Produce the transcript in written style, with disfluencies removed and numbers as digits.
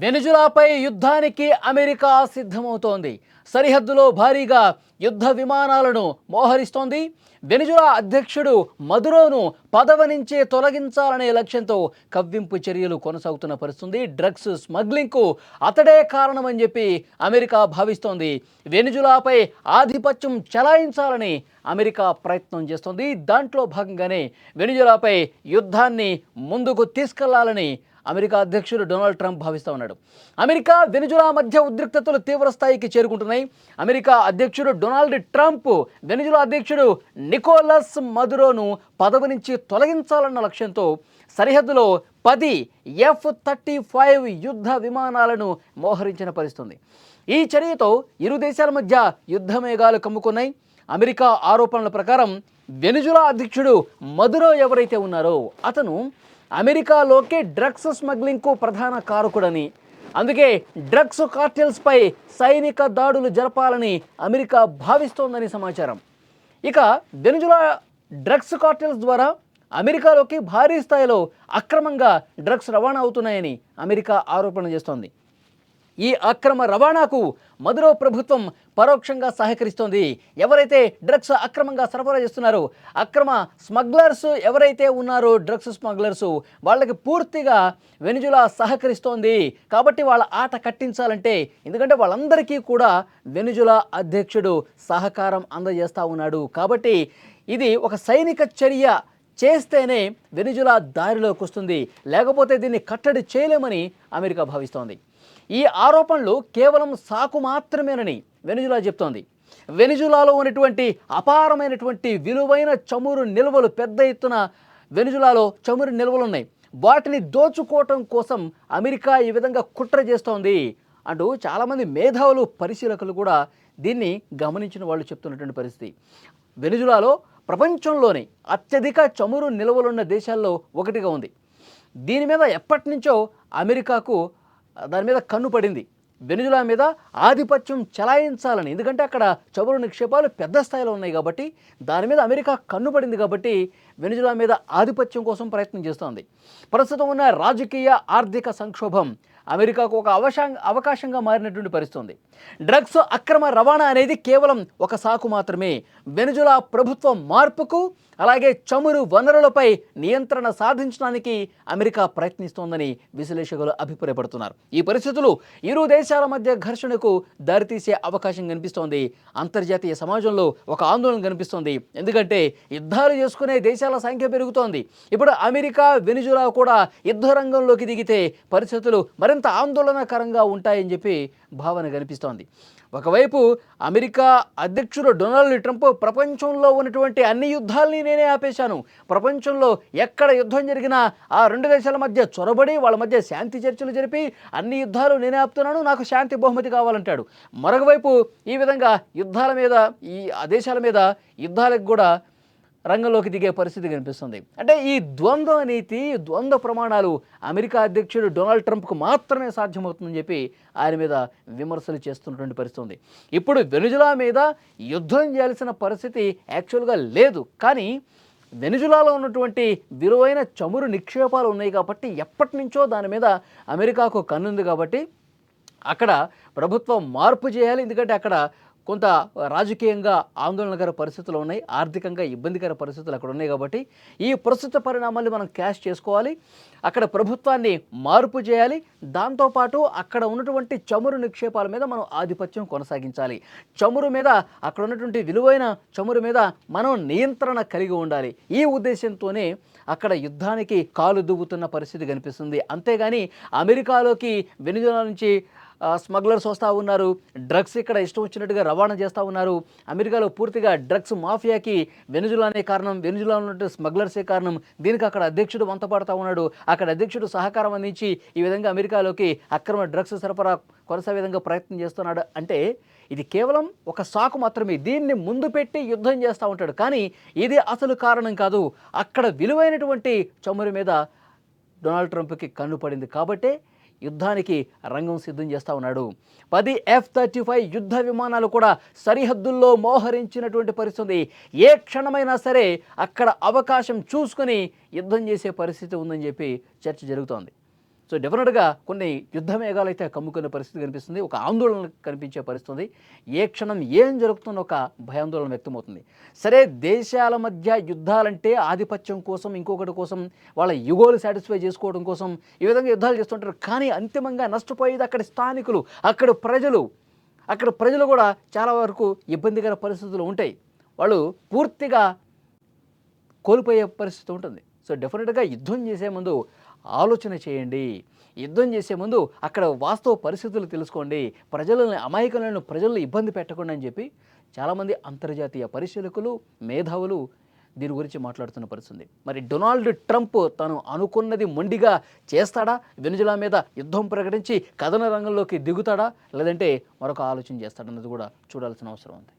వెనుజులాపై యుద్ధానికి అమెరికా సిద్ధమవుతోంది. సరిహద్దులో భారీగా యుద్ధ విమానాలను మోహరిస్తోంది. వెనుజులా అధ్యక్షుడు మదురోను పదవి నుంచి తొలగించాలనే లక్ష్యంతో కవ్వింపు చర్యలు కొనసాగుతున్న పరిస్థితి. డ్రగ్స్ స్మగ్లింగ్కు అతడే కారణమని చెప్పి అమెరికా భావిస్తోంది. వెనుజులాపై ఆధిపత్యం చెలాయించాలని అమెరికా ప్రయత్నం చేస్తోంది. దాంట్లో భాగంగానే వెనుజులాపై యుద్ధాన్ని ముందుకు తీసుకెళ్లాలని అమెరికా అధ్యక్షుడు డొనాల్డ్ ట్రంప్ భావిస్తూ ఉన్నాడు. అమెరికా వెనుజులా మధ్య ఉద్రిక్తతలు తీవ్ర స్థాయికి చేరుకుంటున్నాయి. అమెరికా అధ్యక్షుడు డొనాల్డ్ ట్రంప్ వెనుజులా అధ్యక్షుడు నికోలస్ మదురోను పదవి నుంచి తొలగించాలన్న లక్ష్యంతో సరిహద్దులో 10 F-35 యుద్ధ విమానాలను మోహరించిన పరిస్థితుంది. ఈ చర్యతో ఇరు దేశాల మధ్య యుద్ధ మేఘాలు కమ్ముకున్నాయి. అమెరికా ఆరోపణల ప్రకారం వెనుజులా అధ్యక్షుడు మదురో ఎవరైతే ఉన్నారో అతను అమెరికాలోకి డ్రగ్స్ స్మగ్లింగ్కు ప్రధాన కారకుడని, అందుకే డ్రగ్స్ కార్టెల్స్పై సైనిక దాడులు జరపాలని అమెరికా భావిస్తోందని సమాచారం. ఇక వెనుజులా డ్రగ్స్ కార్టెల్స్ ద్వారా అమెరికాలోకి భారీ స్థాయిలో అక్రమంగా డ్రగ్స్ రవాణా అవుతున్నాయని అమెరికా ఆరోపణ చేస్తోంది. ఈ అక్రమ రవాణాకు మదురో ప్రభుత్వం పరోక్షంగా సహకరిస్తోంది. ఎవరైతే డ్రగ్స్ అక్రమంగా సరఫరా చేస్తున్నారో, అక్రమ స్మగ్లర్స్ ఎవరైతే ఉన్నారో, డ్రగ్స్ స్మగ్లర్స్ వాళ్ళకి పూర్తిగా వెనుజులా సహకరిస్తోంది. కాబట్టి వాళ్ళ ఆట కట్టించాలంటే, ఎందుకంటే వాళ్ళందరికీ కూడా వెనుజులా అధ్యక్షుడు సహకారం అందజేస్తూ ఉన్నాడు. కాబట్టి ఇది ఒక సైనిక చర్య చేస్తేనే వెనుజులా దారిలోకి వస్తుంది, లేకపోతే దీన్ని కట్టడి చేయలేమని అమెరికా భావిస్తోంది. ఈ ఆరోపణలు కేవలం సాకు మాత్రమేనని వెనుజులా చెప్తోంది. వెనుజులాలో ఉన్నటువంటి అపారమైనటువంటి విలువైన చమురు నిల్వలు, పెద్ద ఎత్తున వెనుజులాలో చమురు నిల్వలు ఉన్నాయి. వాటిని దోచుకోవటం కోసం అమెరికా ఈ విధంగా కుట్ర చేస్తోంది అంటూ చాలామంది మేధావులు, పరిశీలకులు కూడా దీన్ని గమనించిన వాళ్ళు చెప్తున్నటువంటి పరిస్థితి. వెనుజులాలో ప్రపంచంలోనే అత్యధిక చమురు నిల్వలున్న దేశాల్లో ఒకటిగా ఉంది. దీని మీద ఎప్పటి నుంచో అమెరికాకు దాని మీద కన్ను పడింది. వెనుజులా మీద ఆధిపత్యం చెలాయించాలని, ఎందుకంటే అక్కడ చమురు నిక్షేపాలు పెద్ద స్థాయిలో ఉన్నాయి కాబట్టి దాని మీద అమెరికా కన్ను పడింది. కాబట్టి వెనుజులా మీద ఆధిపత్యం కోసం ప్రయత్నం చేస్తోంది. ప్రస్తుతం ఉన్న రాజకీయ ఆర్థిక సంక్షోభం అమెరికాకు ఒక అవకాశంగా మారినటువంటి పరిస్థితి. డ్రగ్స్ అక్రమ రవాణా అనేది కేవలం ఒక సాకు మాత్రమే. వెనుజులా ప్రభుత్వం మార్పుకు, అలాగే చమురు వనరులపై నియంత్రణ సాధించడానికి అమెరికా ప్రయత్నిస్తోందని విశ్లేషకులు అభిప్రాయపడుతున్నారు. ఈ పరిస్థితులు ఇరు దేశాల మధ్య ఘర్షణకు దారితీసే అవకాశం కనిపిస్తోంది. అంతర్జాతీయ సమాజంలో ఒక ఆందోళన కనిపిస్తోంది. ఎందుకంటే యుద్ధాలు చేసుకునే దేశాల సంఖ్య పెరుగుతోంది. ఇప్పుడు అమెరికా, వెనుజులా కూడా యుద్ధ రంగంలోకి దిగితే పరిస్థితులు మరింత ఆందోళనకరంగా ఉంటాయని చెప్పి భావన కనిపిస్తోంది. ఒకవైపు అమెరికా అధ్యక్షుడు డొనాల్డ్ ట్రంప్ ప్రపంచంలో ఉన్నటువంటి అన్ని యుద్ధాలని నేనే ఆపేశాను, ప్రపంచంలో ఎక్కడ యుద్ధం జరిగినా ఆ రెండు దేశాల మధ్య చొరబడి వాళ్ళ మధ్య శాంతి చర్చలు జరిపి అన్ని యుద్ధాలు నేనే ఆపుతున్నాను, నాకు శాంతి బహుమతి కావాలంటాడు. మరొకవైపు ఈ విధంగా యుద్ధాల మీద, ఈ దేశాల మీద యుద్ధాలకు కూడా రంగంలోకి దిగే పరిస్థితి కనిపిస్తుంది. అంటే ఈ ద్వంద్వ నీతి, ద్వంద్వ ప్రమాణాలు అమెరికా అధ్యక్షుడు డొనాల్డ్ ట్రంప్కు మాత్రమే సాధ్యమవుతుందని చెప్పి ఆయన మీద విమర్శలు చేస్తున్నటువంటి పరిస్థితి. ఇప్పుడు వెనుజులా మీద యుద్ధం చేయాల్సిన పరిస్థితి యాక్చువల్గా లేదు. కానీ వెనుజులాలో ఉన్నటువంటి విలువైన చమురు నిక్షేపాలు ఉన్నాయి కాబట్టి ఎప్పటి నుంచో దాని మీద అమెరికాకు కన్నుంది. కాబట్టి అక్కడ ప్రభుత్వం మార్పు చేయాలి. ఎందుకంటే అక్కడ కొంత రాజకీయంగా ఆందోళనకర పరిస్థితులు ఉన్నాయి, ఆర్థికంగా ఇబ్బందికర పరిస్థితులు అక్కడ ఉన్నాయి. కాబట్టి ఈ ప్రస్తుత పరిణామాన్ని మనం క్యాష్ చేసుకోవాలి, అక్కడ ప్రభుత్వాన్ని మార్పు చేయాలి. దాంతోపాటు అక్కడ ఉన్నటువంటి చమురు నిక్షేపాల మీద మనం ఆధిపత్యం కొనసాగించాలి. చమురు మీద, అక్కడ ఉన్నటువంటి విలువైన చమురు మీద మనం నియంత్రణ కలిగి ఉండాలి. ఈ ఉద్దేశంతోనే అక్కడ యుద్ధానికి కాలు దువ్వుతున్న పరిస్థితి కనిపిస్తుంది. అంతేగాని అమెరికాలోకి వెనుజులా నుంచి స్మగ్లర్స్ వస్తూ ఉన్నారు, డ్రగ్స్ ఇక్కడ ఇష్టం వచ్చినట్టుగా రవాణా చేస్తూ ఉన్నారు. అమెరికాలో పూర్తిగా డ్రగ్స్ మాఫియాకి వెనుజులానే కారణం, వెనుజులాలో ఉన్నటువంటి స్మగ్లర్సే కారణం. దీనికి అక్కడ అధ్యక్షుడు వంతపడతా ఉన్నాడు. అక్కడ అధ్యక్షుడు సహకారం అందించి ఈ విధంగా అమెరికాలోకి అక్రమ డ్రగ్స్ సరఫరా కొనసాగే విధంగా ప్రయత్నం చేస్తున్నాడు. అంటే ఇది కేవలం ఒక సాకు మాత్రమే. దీన్ని ముందు పెట్టి యుద్ధం చేస్తూ ఉంటాడు. కానీ ఇది అసలు కారణం కాదు. అక్కడ విలువైనటువంటి చమురు మీద డొనాల్డ్ ట్రంప్కి కన్ను పడింది. కాబట్టే యుద్ధానికి రంగం సిద్ధం చేస్తూ ఉన్నాడు. 10 F-35 యుద్ధ విమానాలు కూడా సరిహద్దుల్లో మోహరించినటువంటి పరిస్థితి. ఏ క్షణమైనా సరే అక్కడ అవకాశం చూసుకొని యుద్ధం చేసే పరిస్థితి ఉందని చెప్పి చర్చ జరుగుతోంది. సో డెఫినెట్గా కొన్ని యుద్ధ మేఘాలు అయితే కమ్ముకునే పరిస్థితి కనిపిస్తుంది. ఒక ఆందోళన కనిపించే పరిస్థితి. ఏ క్షణం ఏం జరుగుతుందో ఒక భయాందోళన వ్యక్తమవుతుంది. సరే, దేశాల మధ్య యుద్ధాలంటే ఆధిపత్యం కోసం, ఇంకొకటి కోసం, వాళ్ళ యుగోలు సాటిస్ఫై చేసుకోవడం కోసం ఈ విధంగా యుద్ధాలు చేస్తుంటారు. కానీ అంతిమంగా నష్టపోయేది అక్కడి స్థానికులు, అక్కడి ప్రజలు కూడా చాలా వరకు ఇబ్బందికర పరిస్థితులు ఉంటాయి. వాళ్ళు పూర్తిగా కోల్పోయే పరిస్థితి ఉంటుంది. సో డెఫినెట్గా యుద్ధం చేసే ముందు ఆలోచన చేయండి. యుద్ధం చేసే ముందు అక్కడ వాస్తవ పరిస్థితులు తెలుసుకోండి. ప్రజలను ఇబ్బంది పెట్టకుండా అని చెప్పి చాలామంది అంతర్జాతీయ పరిశీలకులు, మేధావులు దీని గురించి మాట్లాడుతున్న పరిస్థితి. మరి డొనాల్డ్ ట్రంప్ తను అనుకున్నది మొండిగా చేస్తాడా? వెనుజులా మీద యుద్ధం ప్రకటించి కథన రంగంలోకి దిగుతాడా? లేదంటే మరొక ఆలోచన చేస్తాడన్నది కూడా చూడాల్సిన అవసరం ఉంది.